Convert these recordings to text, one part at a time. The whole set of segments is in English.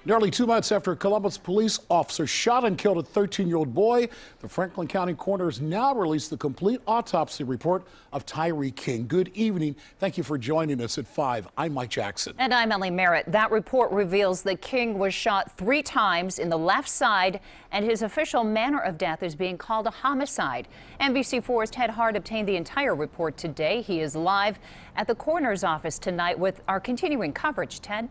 Nearly 2 months after a Columbus police officer shot and killed a 13-year-old boy, the Franklin County coroner's now released the complete autopsy report of Tyre King. Good evening. Thank you for joining us at 5. I'm Mike Jackson. And I'm Ellie Merritt. That report reveals that King was shot 3 times in the left side, and his official manner of death is being called a homicide. NBC4's Ted Hart obtained the entire report today. He is live at the coroner's office tonight with our continuing coverage. Ted?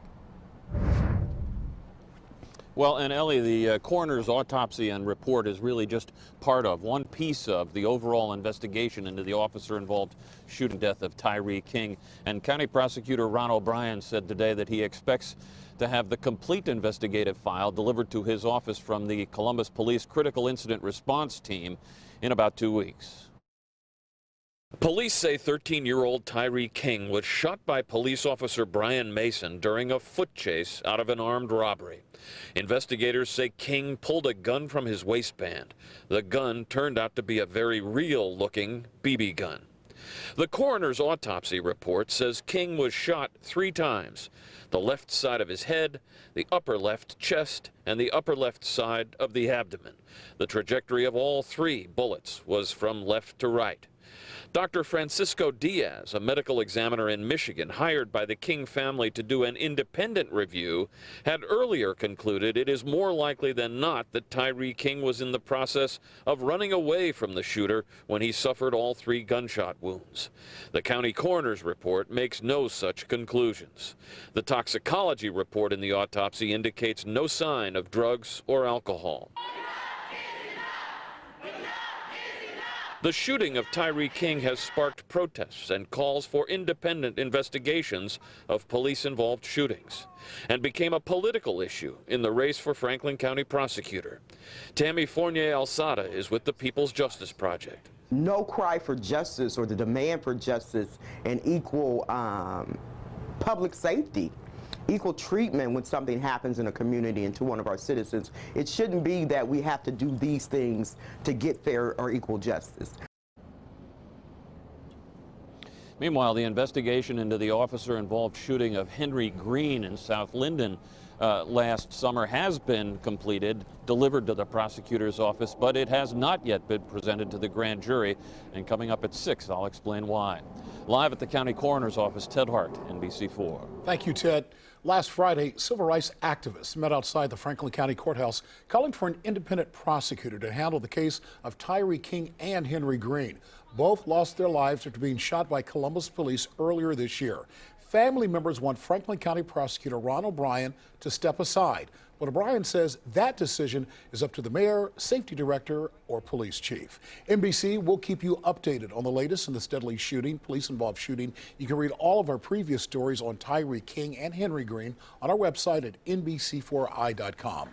Well, and Ellie, the coroner's autopsy and report is really just part of one piece of the overall investigation into the officer-involved shooting death of Tyre King. And County Prosecutor Ron O'Brien said today that he expects to have the complete investigative file delivered to his office from the Columbus Police Critical Incident Response Team in about 2 weeks. Police say 13-year-old Tyre King was shot by police officer Brian Mason during a foot chase out of an armed robbery. Investigators say King pulled a gun from his waistband. The gun turned out to be a very real-looking BB gun. The coroner's autopsy report says King was shot 3 times: the left side of his head, the upper left chest, and the upper left side of the abdomen. The trajectory of all 3 bullets was from left to right. Dr. Francisco Diaz, a medical examiner in Michigan hired by the King family to do an independent review, had earlier concluded it is more likely than not that Tyre King was in the process of running away from the shooter when he suffered all 3 gunshot wounds. The county coroner's report makes no such conclusions. The toxicology report in the autopsy indicates no sign of drugs or alcohol. The shooting of Tyre King has sparked protests and calls for independent investigations of police-involved shootings, and became a political issue in the race for Franklin County prosecutor. Tammy Fournier-Alzada is with the People's Justice Project. No cry for justice or the demand for justice and equal public safety, equal treatment when something happens in a community and to one of our citizens. It shouldn't be that we have to do these things to get fair or equal justice. Meanwhile, the investigation into the officer-involved shooting of Henry Green in South Linden last summer has been completed, delivered to the prosecutor's office, but it has not yet been presented to the grand jury. And coming up at 6, I'll explain why. Live at the county coroner's office, Ted Hart, NBC4. Thank you, Ted. Last Friday, civil rights activists met outside the Franklin County Courthouse calling for an independent prosecutor to handle the case of Tyre King and Henry Green. Both lost their lives after being shot by Columbus police earlier this year. Family members want Franklin County Prosecutor Ron O'Brien to step aside. But O'Brien says that decision is up to the mayor, safety director, or police chief. NBC will keep you updated on the latest in this deadly shooting, police-involved shooting. You can read all of our previous stories on Tyre King and Henry Green on our website at NBC4i.com.